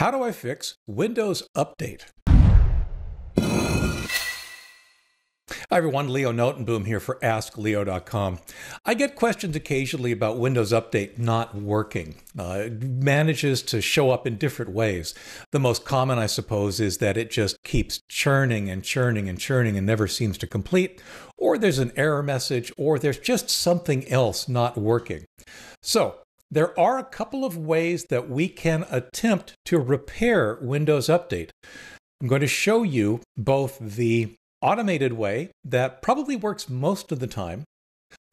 How do I fix Windows Update? Hi everyone, Leo Notenboom here for askleo.com. I get questions occasionally about Windows Update not working. It manages to show up in different ways. The most common, I suppose, is that it just keeps churning and churning and churning and never seems to complete, or there's an error message, or there's just something else not working. So, there are a couple of ways that we can attempt to repair Windows Update. I'm going to show you both the automated way that probably works most of the time,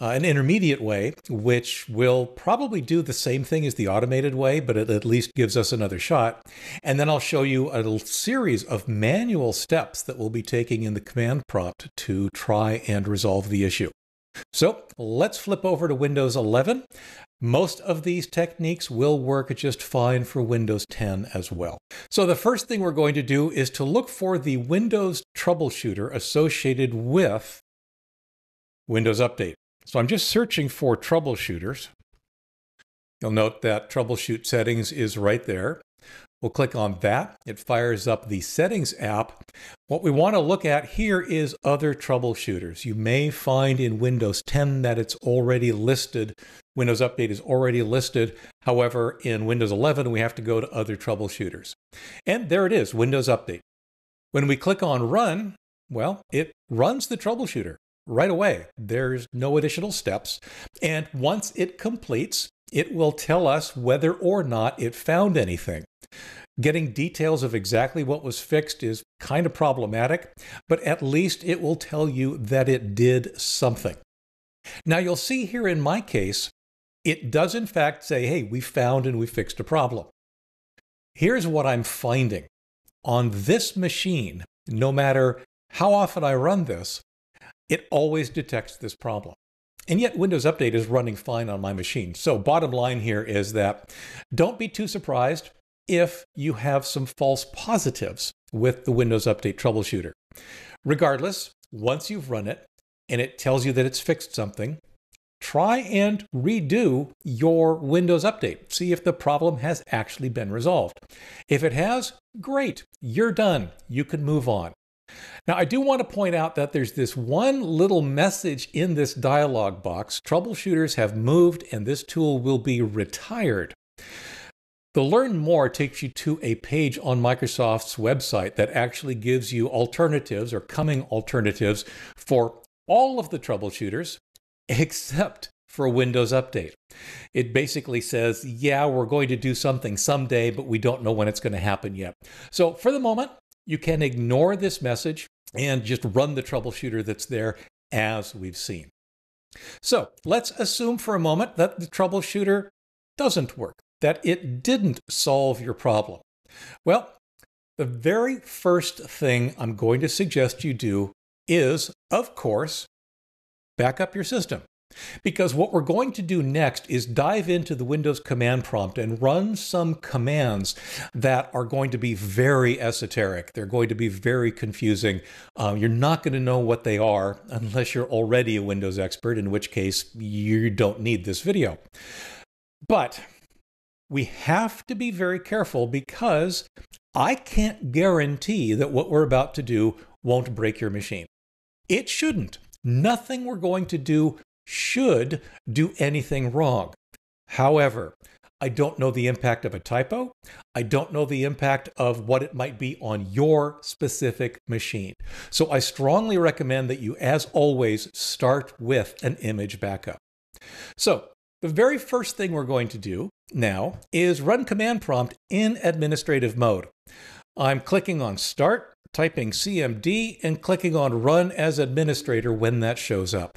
an intermediate way, which will probably do the same thing as the automated way, but it at least gives us another shot. And then I'll show you a series of manual steps that we'll be taking in the command prompt to try and resolve the issue. So let's flip over to Windows 11. Most of these techniques will work just fine for Windows 10 as well. So the first thing we're going to do is to look for the Windows troubleshooter associated with Windows Update. So I'm just searching for troubleshooters. You'll note that troubleshoot settings is right there. We'll click on that. It fires up the settings app. What we want to look at here is other troubleshooters. You may find in Windows 10 that it's already listed. Windows Update is already listed. However, in Windows 11, we have to go to other troubleshooters. And there it is, Windows Update. When we click on Run, well, it runs the troubleshooter right away. There's no additional steps. And once it completes, it will tell us whether or not it found anything. Getting details of exactly what was fixed is kind of problematic, but at least it will tell you that it did something. Now you'll see here in my case, it does in fact say, hey, we found and we fixed a problem. Here's what I'm finding. On this machine, no matter how often I run this, it always detects this problem. And yet Windows Update is running fine on my machine. So bottom line here is that don't be too surprised if you have some false positives with the Windows Update troubleshooter. Regardless, once you've run it and it tells you that it's fixed something, try and redo your Windows Update. See if the problem has actually been resolved. If it has, great, you're done. You can move on. Now, I do want to point out that there's this one little message in this dialog box. Troubleshooters have moved and this tool will be retired. The Learn More takes you to a page on Microsoft's website that actually gives you alternatives or coming alternatives for all of the troubleshooters except for Windows Update. It basically says, yeah, we're going to do something someday, but we don't know when it's going to happen yet. So for the moment, you can ignore this message and just run the troubleshooter that's there as we've seen. So let's assume for a moment that the troubleshooter doesn't work, that it didn't solve your problem. Well, the very first thing I'm going to suggest you do is, of course, back up your system. Because what we're going to do next is dive into the Windows command prompt and run some commands that are going to be very esoteric. They're going to be very confusing. You're not going to know what they are unless you're already a Windows expert, in which case you don't need this video. But we have to be very careful because I can't guarantee that what we're about to do won't break your machine. It shouldn't. Nothing we're going to do should do anything wrong. However, I don't know the impact of a typo. I don't know the impact of what it might be on your specific machine. So I strongly recommend that you, as always, start with an image backup. So the very first thing we're going to do now is run command prompt in administrative mode. I'm clicking on Start, typing CMD, and clicking on Run as Administrator when that shows up.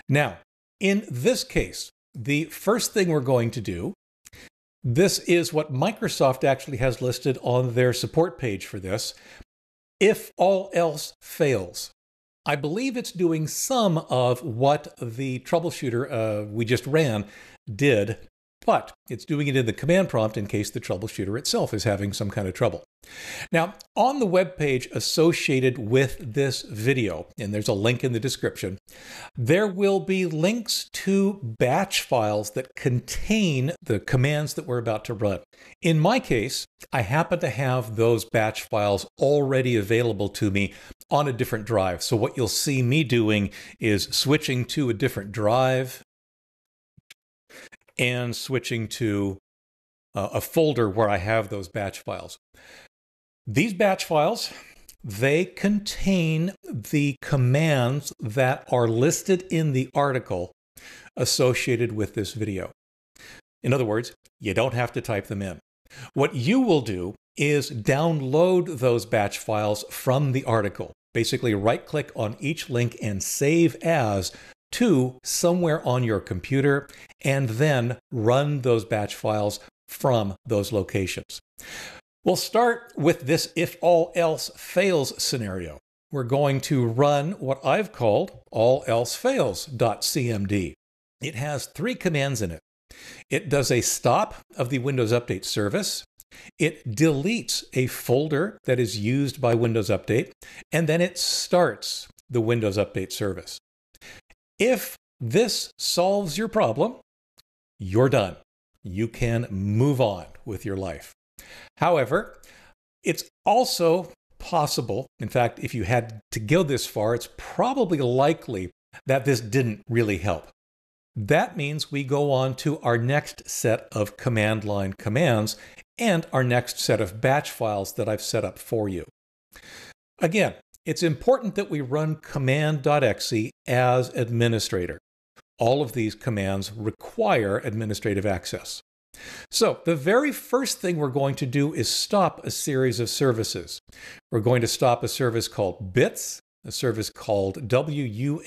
Now, in this case, the first thing we're going to do, this is what Microsoft actually has listed on their support page for this, if all else fails. I believe it's doing some of what the troubleshooter we just ran did but it's doing it in the command prompt in case the troubleshooter itself is having some kind of trouble. Now, on the web page associated with this video, and there's a link in the description, there will be links to batch files that contain the commands that we're about to run. In my case, I happen to have those batch files already available to me on a different drive. So what you'll see me doing is switching to a different drive and switching to a folder where I have those batch files. These batch files, they contain the commands that are listed in the article associated with this video. In other words, you don't have to type them in. What you will do is download those batch files from the article. Basically, right-click on each link and save as to somewhere on your computer, and then run those batch files from those locations. We'll start with this if all else fails scenario. We're going to run what I've called allelsefails.cmd. It has 3 commands in it. It does a stop of the Windows Update service. It deletes a folder that is used by Windows Update, and then it starts the Windows Update service. If this solves your problem, you're done. You can move on with your life. However, it's also possible, in fact, if you had to go this far, it's probably likely that this didn't really help. That means we go on to our next set of command line commands and our next set of batch files that I've set up for you. Again, it's important that we run command.exe as administrator. All of these commands require administrative access. So the very first thing we're going to do is stop a series of services. We're going to stop a service called bits, a service called WUAUSERV,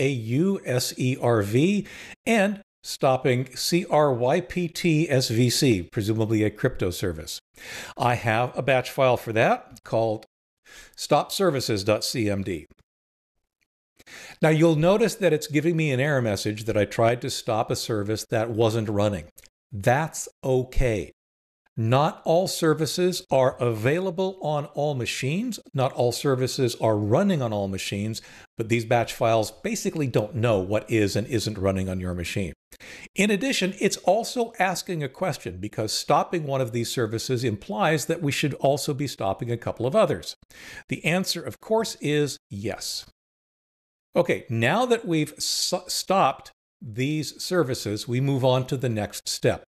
and stopping CRYPTSVC, presumably a crypto service. I have a batch file for that called stopservices.cmd. Now you'll notice that it's giving me an error message that I tried to stop a service that wasn't running. That's okay. Not all services are available on all machines. Not all services are running on all machines, but these batch files basically don't know what is and isn't running on your machine. In addition, it's also asking a question because stopping one of these services implies that we should also be stopping a couple of others. The answer, of course, is yes. Okay, now that we've stopped these services, we move on to the next step.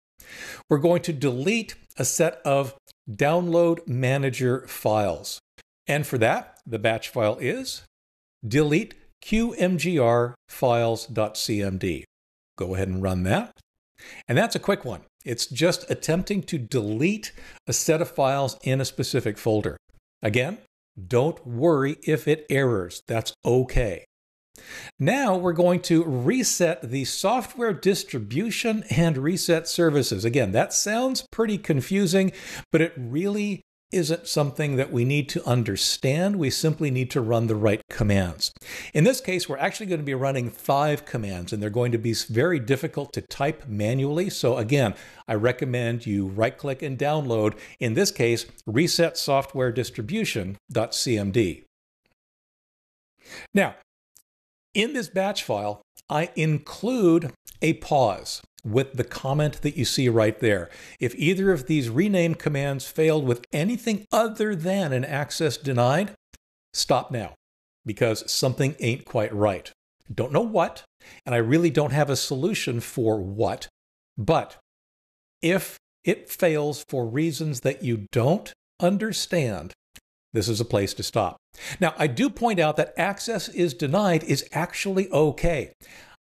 We're going to delete a set of download manager files. And for that, the batch file is delete qmgrfiles.cmd. Go ahead and run that. And that's a quick one. It's just attempting to delete a set of files in a specific folder. Again, don't worry if it errors. That's okay. Now we're going to reset the software distribution and reset services. Again, that sounds pretty confusing, but it really isn't something that we need to understand. We simply need to run the right commands. In this case, we're actually going to be running 5 commands, and they're going to be very difficult to type manually. So again, I recommend you right-click and download, in this case, reset software distribution.cmd. Now, in this batch file, I include a pause with the comment that you see right there. If either of these rename commands failed with anything other than an access denied, stop now, because something ain't quite right. Don't know what, and I really don't have a solution for what, but if it fails for reasons that you don't understand, this is a place to stop. Now, I do point out that access is denied is actually okay.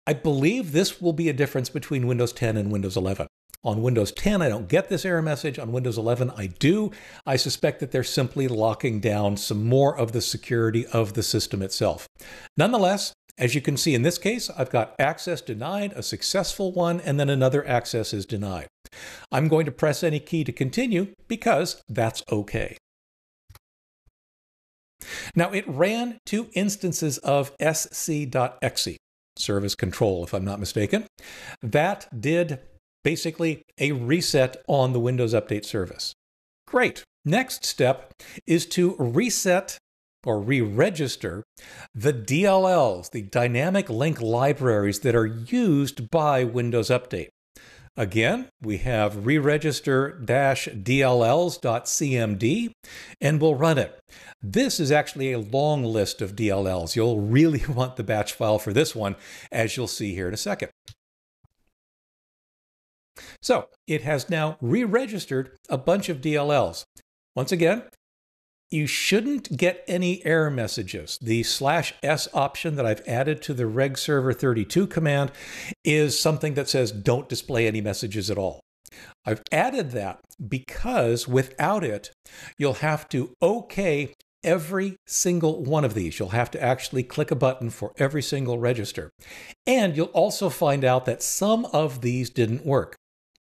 I believe this will be a difference between Windows 10 and Windows 11. On Windows 10, I don't get this error message. On Windows 11, I do. I suspect that they're simply locking down some more of the security of the system itself. Nonetheless, as you can see in this case, I've got access denied, a successful one, and then another access is denied. I'm going to press any key to continue because that's okay. Now, it ran 2 instances of sc.exe, service control, if I'm not mistaken. That did Basically, a reset on the Windows Update service. Great. Next step is to reset or re-register the DLLs, the dynamic link libraries that are used by Windows Update. Again, we have re-register-dlls.cmd, and we'll run it. This is actually a long list of DLLs. You'll really want the batch file for this one, as you'll see here in a second. So it has now re-registered a bunch of DLLs. Once again, you shouldn't get any error messages. The /s option that I've added to the regserver32 command is something that says don't display any messages at all. I've added that because without it, you'll have to OK every single one of these. You'll have to actually click a button for every single register. And you'll also find out that some of these didn't work.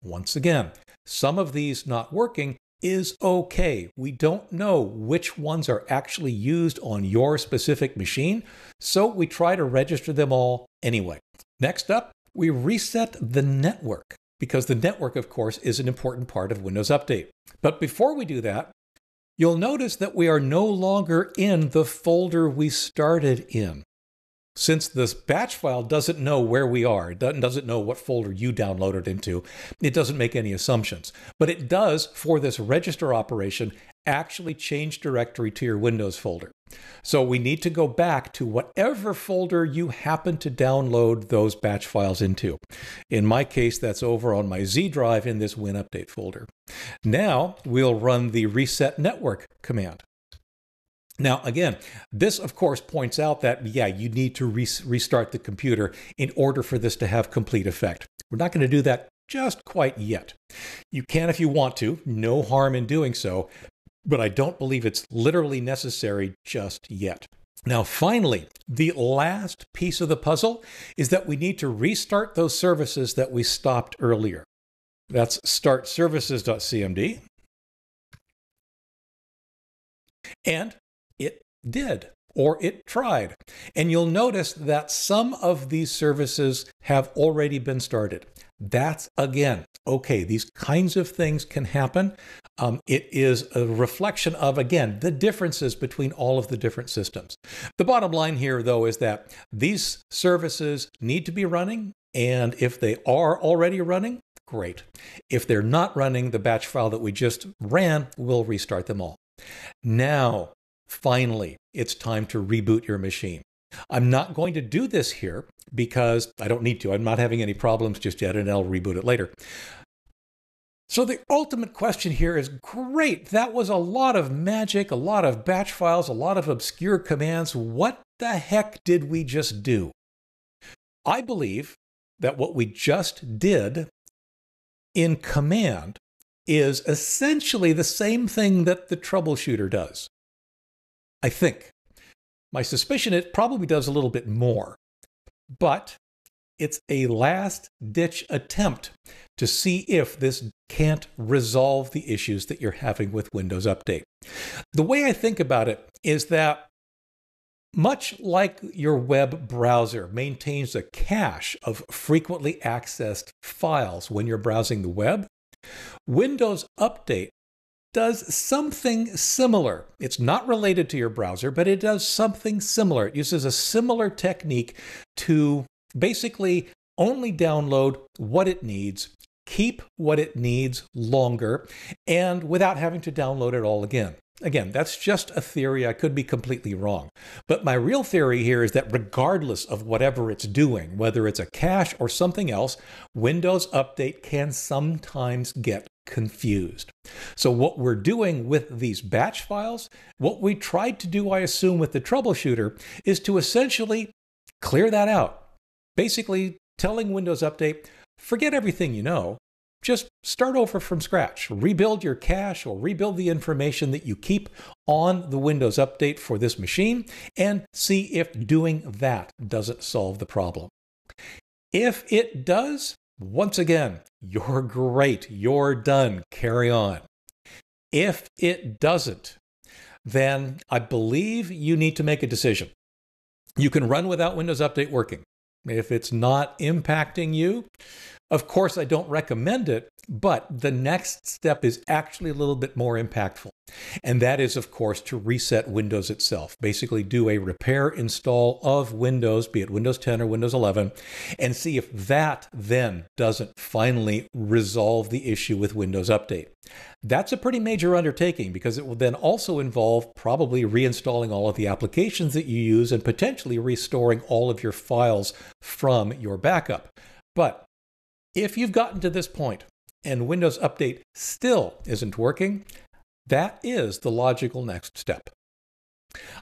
Once again, some of these not working is okay. We don't know which ones are actually used on your specific machine, so we try to register them all anyway. Next up, we reset the network, because the network, of course, is an important part of Windows Update. But before we do that, you'll notice that we are no longer in the folder we started in. Since this batch file doesn't know where we are, it doesn't know what folder you downloaded into, it doesn't make any assumptions. But it does, for this register operation, actually change directory to your Windows folder. So we need to go back to whatever folder you happen to download those batch files into. In my case, that's over on my Z drive in this Win Update folder. Now we'll run the reset network command. Now, again, this, of course, points out that, yeah, you need to restart the computer in order for this to have complete effect. We're not going to do that just quite yet. You can if you want to, no harm in doing so, but I don't believe it's literally necessary just yet. Now, finally, the last piece of the puzzle is that we need to restart those services that we stopped earlier. That's startservices.cmd. And it did, or it tried. And you'll notice that some of these services have already been started. That's, again, okay, these kinds of things can happen. It is a reflection of, again, the differences between all of the different systems. The bottom line here, though, is that these services need to be running, and if they are already running, great. If they're not running, the batch file that we just ran will restart them all. Now, finally, it's time to reboot your machine. I'm not going to do this here because I don't need to. I'm not having any problems just yet, and I'll reboot it later. So the ultimate question here is, great, that was a lot of magic, a lot of batch files, a lot of obscure commands. What the heck did we just do? I believe that what we just did in command is essentially the same thing that the troubleshooter does. I think. My suspicion, it probably does a little bit more, but it's a last-ditch attempt to see if this can't resolve the issues that you're having with Windows Update. The way I think about it is that much like your web browser maintains a cache of frequently accessed files when you're browsing the web, Windows Update does something similar. It's not related to your browser, but it does something similar. It uses a similar technique to basically only download what it needs, keep what it needs longer, and without having to download it all again. Again, that's just a theory. I could be completely wrong. But my real theory here is that regardless of whatever it's doing, whether it's a cache or something else, Windows Update can sometimes get confused. So what we're doing with these batch files, what we tried to do, I assume, with the troubleshooter, is to essentially clear that out. Basically telling Windows Update, forget everything you know. Just start over from scratch. Rebuild your cache or rebuild the information that you keep on the Windows Update for this machine and see if doing that doesn't solve the problem. If it does, once again, you're great. You're done. Carry on. If it doesn't, then I believe you need to make a decision. You can run without Windows Update working. If it's not impacting you, Of course, I don't recommend it, but the next step is actually a little bit more impactful. And that is, of course, to reset Windows itself. Basically, do a repair install of Windows, be it Windows 10 or Windows 11, and see if that then doesn't finally resolve the issue with Windows Update. That's a pretty major undertaking because it will then also involve probably reinstalling all of the applications that you use and potentially restoring all of your files from your backup. But if you've gotten to this point and Windows Update still isn't working, that is the logical next step.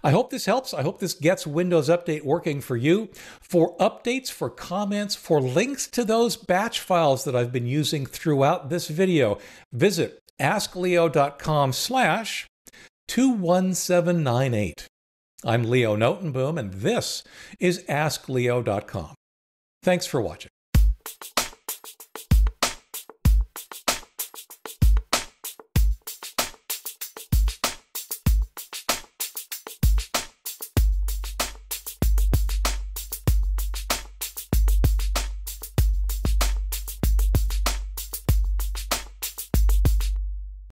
I hope this helps. I hope this gets Windows Update working for you. For updates, for comments, for links to those batch files that I've been using throughout this video, visit askleo.com/21798. I'm Leo Notenboom, and this is askleo.com. Thanks for watching.